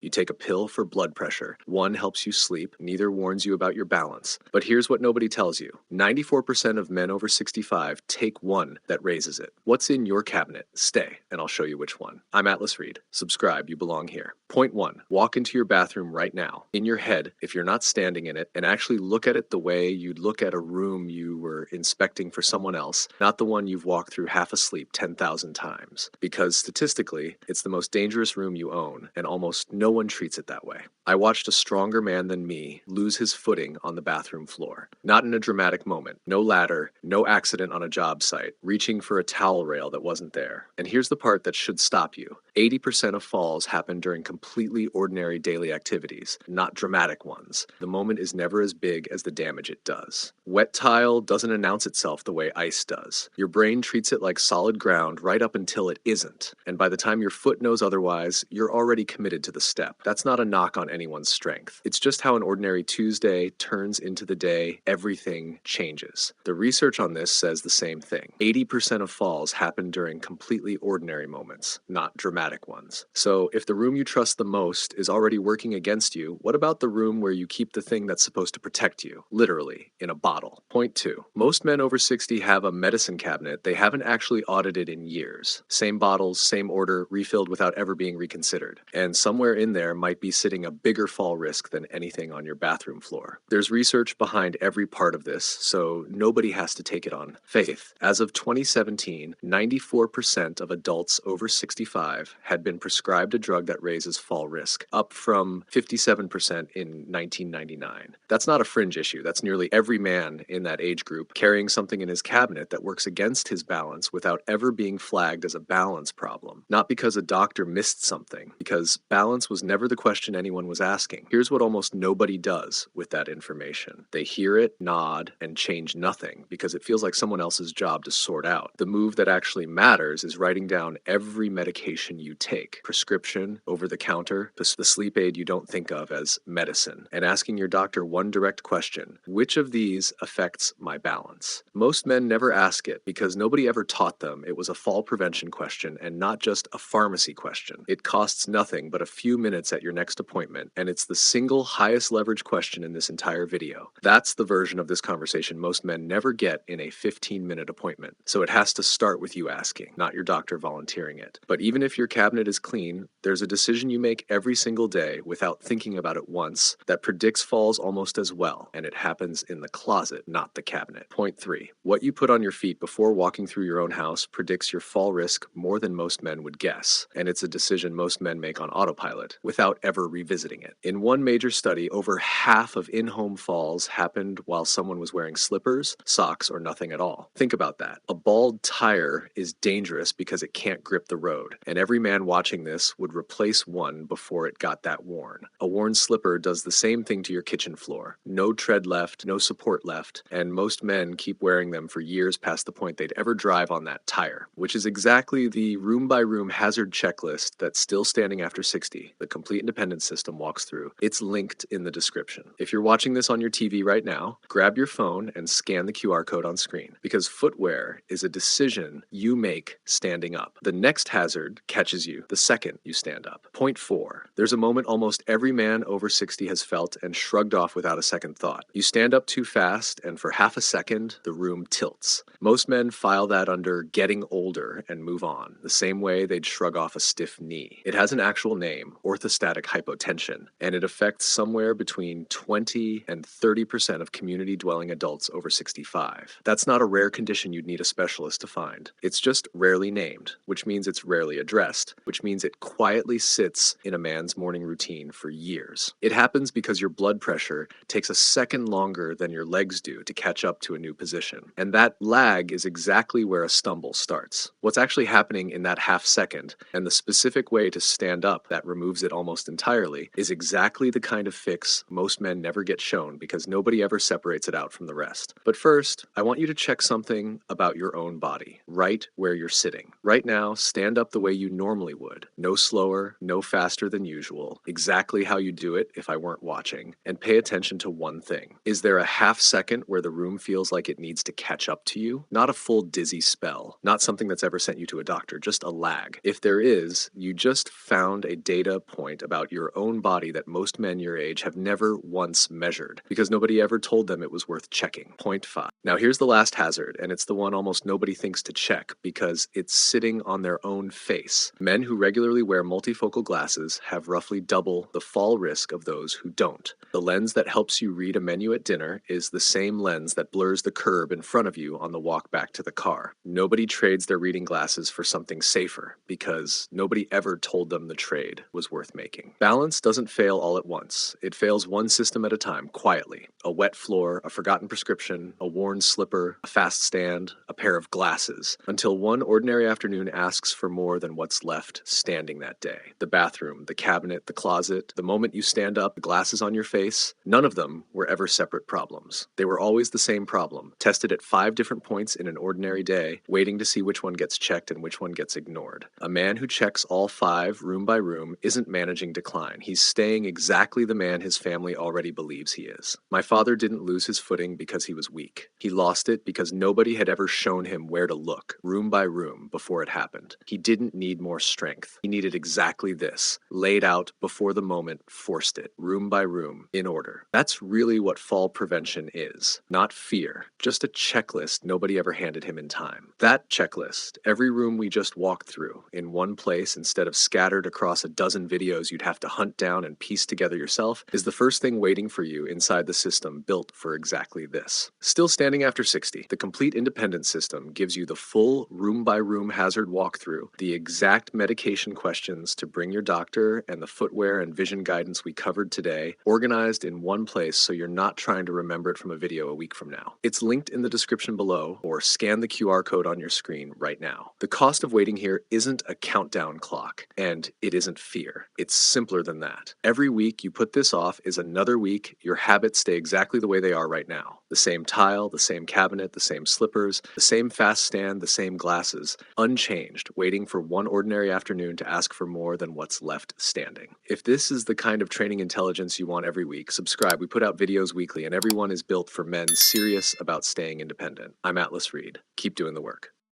You take a pill for blood pressure. One helps you sleep, neither warns you about your balance. But here's what nobody tells you. 94% of men over 65 take one that raises it. What's in your cabinet? Stay, and I'll show you which one. I'm Atlas Reed. Subscribe, you belong here. Point 1. Walk into your bathroom right now, in your head, if you're not standing in it, and actually look at it the way you'd look at a room you were inspecting for someone else, not the one you've walked through half asleep 10,000 times. Because statistically, it's the most dangerous room you own, and almost no one treats it that way. I watched a stronger man than me lose his footing on the bathroom floor. Not in a dramatic moment. No ladder, no accident on a job site, reaching for a towel rail that wasn't there. And here's the part that should stop you. 80% of falls happen during completely ordinary daily activities, not dramatic ones. The moment is never as big as the damage it does. Wet tile doesn't announce itself the way ice does. Your brain treats it like solid ground right up until it isn't. And by the time your foot knows otherwise, you're already committed to the step. That's not a knock on anyone's strength. It's just how an ordinary Tuesday turns into the day everything changes. The research on this says the same thing. 80% of falls happen during completely ordinary moments, not dramatic ones. So if the room you trust the most is already working against you, what about the room where you keep the thing that's supposed to protect you, literally, in a bottle? Point 2. Most men over 60 have a medicine cabinet they haven't actually audited in years. Same bottles, same order, refilled without ever being reconsidered. And somewhere in there might be sitting a bigger fall risk than anything on your bathroom floor. There's research behind every part of this, so nobody has to take it on faith. As of 2017, 94% of adults over 65 had been prescribed a drug that raises fall risk, up from 57% in 1999. That's not a fringe issue. That's nearly every man in that age group carrying something in his cabinet that works against his balance without ever being flagged as a balance problem. Not because a doctor missed something, because balance was never the question anyone was asking. Here's what almost nobody does with that information. They hear it, nod, and change nothing because it feels like someone else's job to sort out. The move that actually matters is writing down every medication you take, prescription, over the counter, the sleep aid you don't think of as medicine, and asking your doctor one direct question: which of these affects my balance? Most men never ask it because nobody ever taught them it was a fall prevention question and not just a pharmacy question. It costs nothing but a few minutes at your next appointment, and it's the single highest leverage question in this entire video. That's the version of this conversation most men never get in a 15-minute appointment. So it has to start with you asking, not your doctor volunteering it. But even if your cabinet is clean, there's a decision you make every single day without thinking about it once that predicts falls almost as well, and it happens in the closet, not the cabinet. Point 3. What you put on your feet before walking through your own house predicts your fall risk more than most men would guess, and it's a decision most men make on autopilot without ever revisiting it. In one major study, over half of in-home falls happened while someone was wearing slippers, socks, or nothing at all. Think about that. A bald tire is dangerous because it can't grip the road, and every man watching this would replace one before it got that worn. A worn slipper does the same thing to your kitchen floor. No tread left, no support left, and most men keep wearing them for years past the point they'd ever drive on that tire, which is exactly the room-by-room hazard checklist that's still standing after 60. The Complete Independence System walks through. It's linked in the description. If you're watching this on your TV right now, grab your phone and scan the QR code on screen, because footwear is a decision you make standing up. The next hazard catches you the second you stand up. Point 4. There's a moment almost every man over 60 has felt and shrugged off without a second thought. You stand up too fast, and for half a second, the room tilts. Most men file that under getting older and move on, the same way they'd shrug off a stiff knee. It has an actual name, orthostatic hypotension, and it affects somewhere between 20 and 30% of community-dwelling adults over 65. That's not a rare condition you'd need a specialist to find. It's just rarely named, which means it's rarely addressed, which means it quietly sits in a man's morning routine for years. It happens because your blood pressure takes a second longer than your legs do to catch up to a new position. And that lag is exactly where a stumble starts. What's actually happening in that half second, and the specific way to stand up that removes it almost entirely, is exactly the kind of fix most men never get shown because nobody ever separates it out from the rest. But first, I want you to check something about your own body, right where you're sitting. Right now, stand up the way you normally would. No slower, no faster than usual. Exactly how you do it if I weren't watching. And pay attention to one thing. Is there a half second where the room feels like it needs to catch up to you? Not a full dizzy spell. Not something that's ever sent you to a doctor, just a lag. If there is, you just found a data point about your own body that most men your age have never once measured because nobody ever told them it was worth checking. Point 5. Now here's the last hazard, and it's the one almost nobody thinks to check because it's sitting on their own face. Men who regularly wear multifocal glasses have roughly double the fall risk of those who don't. The lens that helps you read a menu at dinner is the same lens that blurs the curb in front of you on the walk back to the car. Nobody trades their reading glasses for something safer because nobody ever told them the trade was worth making. Balance doesn't fail all at once. It fails one system at a time, quietly. A wet floor, a forgotten prescription, a worn slipper, a fast stand, a pair of glasses, until one ordinary afternoon asks for more than what's left standing that day. The bathroom, the cabinet, the closet, the moment you stand up, the glasses on your face, none of them were ever separate problems. They were always the same problem, tested at 5 different points in an ordinary day, waiting to see which one gets checked and which one gets ignored. A man who checks all 5 room by room isn't managing decline. He's staying exactly the man his family already believes he is. My father didn't lose his footing because he was weak. He lost it because nobody had ever shown him where to look, room by room, before it happened. He didn't need more strength. He needed exactly this, laid out before the moment forced it, room by room, in order. That's really what fall prevention is. Not fear, just a checklist nobody ever handed him in time. That checklist, every room we just walked through, in one place instead of scattered across a dozen videos you'd have to hunt down and piece together yourself, is the first thing waiting for you inside the system built for exactly this. Still standing after 60, the complete independence system gives you the full room-by-room hazard walkthrough, the exact medication questions to bring your doctor, and the footwear and vision guidance we covered today, organized in one place so you're not trying to remember it from a video a week from now. It's linked in the description below, or scan the QR code on your screen right now. The cost of waiting here isn't a countdown clock, and it isn't fear. It's simpler than that. Every week you put this off is another week your habits stay exactly the way they are right now. The same tile, the same cabinet, the same slippers, the same fast stand, the same glasses, unchanged, waiting for one ordinary afternoon to ask for more than what's left standing. If this is the kind of training intelligence you want every week, subscribe. We put out videos weekly, and every one is built for men serious about staying independent. I'm Atlas Reed. Keep doing the work.